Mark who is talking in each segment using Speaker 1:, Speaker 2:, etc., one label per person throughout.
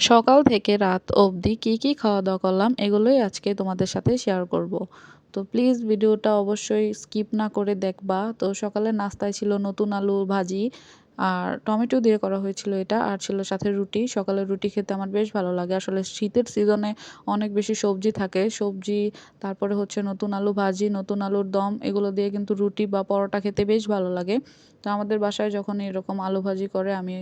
Speaker 1: সকাল থেকে রাত অবধি কি খাওয়া-দাওয়া করলাম এগুলোই আজকে তোমাদের সাথে শেয়ার করব। তো প্লিজ ভিডিওটা অবশ্যই স্কিপ না করে দেখবা। তো সকালের নাস্তায় ছিল নতুন আলু ভাজি আর টমেটো দিয়ে করা হয়েছিল এটা, আর ছিল সাথে রুটি। সকালের রুটি খেতে আমার বেশ ভালো লাগে। আসলে শীতের সিজনে অনেক বেশি সবজি থাকে। সবজি, তারপরে হচ্ছে নতুন আলু ভাজি, নতুন আলুর দম, এগুলো দিয়ে কিন্তু রুটি বা পরোটা খেতে বেশ ভালো লাগে। তো আমাদের বাসায় যখন এরকম আলু ভাজি করে আমি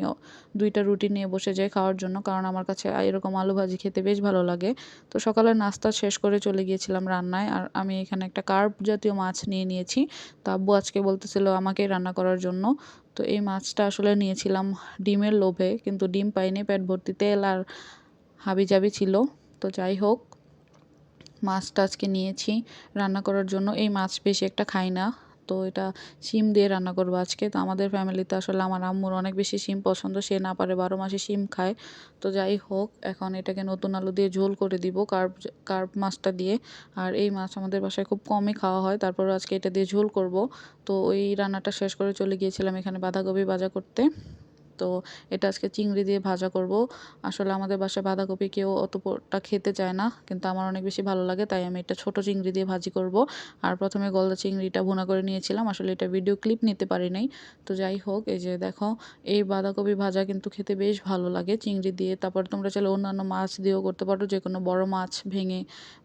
Speaker 1: ২ টা রুটি নিয়ে বসে যাই খাওয়ার জন্য। কারণ আমার কাছে এরকম আলু ভাজি খেতে বেশ ভালো লাগে। তো সকালের নাস্তা শেষ করে চলে গিয়েছিলাম রান্নায়। আর আমি এখানে একটা কার্প জাতীয় মাছ নিয়ে নিয়েছি। তো আব্বু আজকে বলতেছিল আমাকেই রান্না করার জন্য। তো এই মাছটা আসলে নিয়েছিলাম ডিমের লোভে, কিন্তু ডিম পাইনি। পেট ভর্তি তেল আর হাবিজাবি ছিল। তো যাই হোক, মাছটা আজকে নিয়েছি রান্না করার জন্য। এই মাছ বেশি একটা খাই না। তো এটা শিম দিয়ে রান্না করবো আজকে। তো আমাদের ফ্যামিলিতে আসলে আমার আম্মুর অনেক বেশি শিম পছন্দ। সে না পারে ১২ মাসে শিম খায়। তো যাই হোক, এখন এটাকে নতুন আলু দিয়ে ঝোল করে দিব কার্প মাছটা দিয়ে। আর এই মাছ আমাদের বাসায় খুব কমই খাওয়া হয়। তারপরেও আজকে এটা দিয়ে ঝোল করব। তো ওই রান্নাটা শেষ করে চলে গিয়েছিলাম এখানে বাঁধাকপি ভাজা করতে। তো এটা আজকে চিংড়ি দিয়ে ভাজা করব। আসলে আমাদের বাসায় বাঁধাকপি কেউ অতটা খেতে চায় না, কিন্তু আমার অনেক বেশি ভালো লাগে, তাই আমি এটা ছোট চিংড়ি দিয়ে ভাজি করব। আর প্রথমে গলদা চিংড়িটা ভুনা করে নিয়েছিলাম। আসলে এটা ভিডিও ক্লিপ নিতে পারি নাই। তো যাই হোক, এই যে দেখো, এই বাঁধাকপি ভাজা কিন্তু খেতে বেশ ভালো লাগে চিংড়ি দিয়ে। তারপর তোমরা চাইলে অন্যান্য মাছ দিয়েও করতে পারো, যে কোনো বড় মাছ ভেঙে,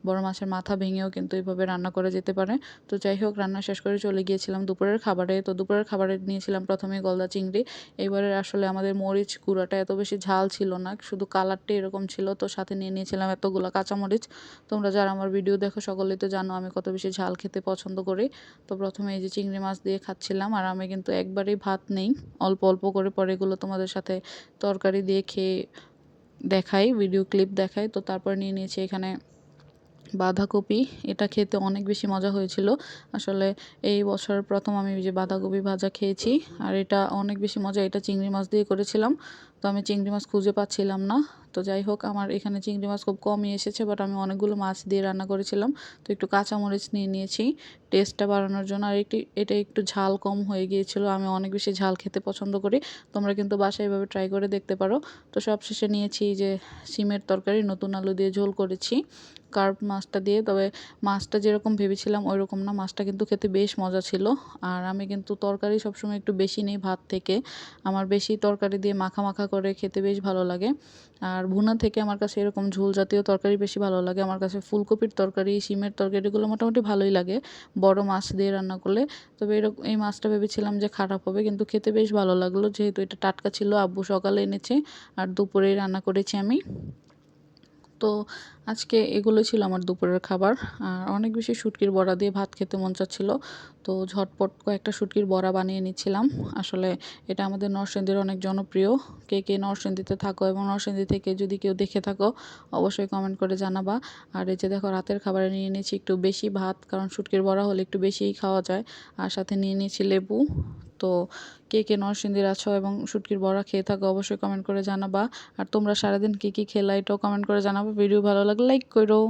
Speaker 1: বড় মাছের মাথা ভেঙেও কিন্তু এইভাবে রান্না করা যেতে পারে। তো যাই হোক, রান্না শেষ করে চলে গিয়েছিলাম দুপুরের খাবারে। তো দুপুরের খাবারে নিয়েছিলাম প্রথমে গলদা চিংড়ি। এবারে আসলে আমাদের মরিচ গুঁড়াটা এত বেশি ঝাল ছিল না, শুধু কালারটা এরকম ছিল। তো সাথে নিয়ে নিয়েছিলাম এতগুলা কাঁচামরিচ। তোমরা যারা আমার ভিডিও দেখো সকলেই তো জানো আমি কত বেশি ঝাল খেতে পছন্দ করি। তো প্রথমে এই যে চিংড়ি মাছ দিয়ে খাচ্ছিলাম, আর আমি কিন্তু একবারেই ভাত নেই, অল্প অল্প করে, পরে এগুলো তোমাদের সাথে তরকারি দিয়ে খেয়ে দেখাই, ভিডিও ক্লিপ দেখাই। তো তারপর নিয়ে নিয়েছি এখানে বাঁধাকপি। এটা খেতে অনেক বেশি মজা হয়েছিল। আসলে এই বছর প্রথম আমি যে বাঁধাকপি ভাজা খেয়েছি, আর এটা অনেক বেশি মজা। এটা চিংড়ি মাছ দিয়ে করেছিলাম। তো আমি চিংড়ি মাছ খুঁজে পাচ্ছিলাম না। তো যাই হোক, আমার এখানে চিংড়ি মাছ খুব কমই এসেছে, বাট আমি অনেকগুলো মাছ দিয়ে রান্না করেছিলাম। তো একটু কাঁচামরিচ নিয়ে নিয়েছি টেস্টটা বাড়ানোর জন্য। আর এটা একটু ঝাল কম হয়ে গিয়েছিল। আমি অনেক বেশি ঝাল খেতে পছন্দ করি। তোমরা কিন্তু বাসায় এভাবে ট্রাই করে দেখতে পারো। তো সবশেষে নিয়েছি যে শিমের তরকারি, নতুন আলু দিয়ে ঝোল করেছি কার্প মাছটা দিয়ে। তবে মাছটা যেরকম ভেবেছিলাম ওইরকম না, মাছটা কিন্তু খেতে বেশ মজা ছিল। আর আমি কিন্তু তরকারি সবসময় একটু বেশি নেই ভাত থেকে। আমার বেশি তরকারি দিয়ে মাখা মাখা করে খেতে বেশ ভালো লাগে। আর ভুনা থেকে আমার কাছে এরকম ঝোল জাতীয় তরকারি বেশি ভালো লাগে। আমার কাছে ফুলকপির তরকারি, শিমের তরকারিগুলো মোটামুটি ভালোই লাগে বড় মাছ দিয়ে রান্না করলে। তবে এই মাছটা ভেবেছিলাম যে খারাপ হবে, কিন্তু খেতে বেশ ভালো লাগলো, যেহেতু এটা টাটকা ছিল। আব্বু সকালে এনেছে আর দুপুরেই রান্না করেছি আমি। তো আজকে এগুলো ছিল আমার দুপুরের খাবার। আর অনেক বেশি শুটকির বড়া দিয়ে ভাত খেতে মন চাচ্ছিল। তো ঝটপট কয়েকটা শুটকির বড়া বানিয়ে নিচ্ছিলাম। আসলে এটা আমাদের নরসিংদীর অনেক জনপ্রিয়। কে কে নরসিংদীতে থাকো এবং নরসিংদী থেকে যদি কেউ দেখে থাকো অবশ্যই কমেন্ট করে জানাবা। আর এই যে দেখো, রাতের খাবারে নিয়ে নিয়েছি একটু বেশি ভাত, কারণ শুটকির বড়া হলে একটু বেশিই খাওয়া যায়। আর সাথে নিয়ে নিয়েছি লেবু। তো কে কে নরসিংদীর আছো এবং শুটকির বড়া খেয়ে থাকো অবশ্যই কমেন্ট করে জানাবা। আর তোমরা সারাদিন কী কী খেলা এটাও কমেন্ট করে জানাবো। ভিডিও ভালো লাগলে লাইক করো।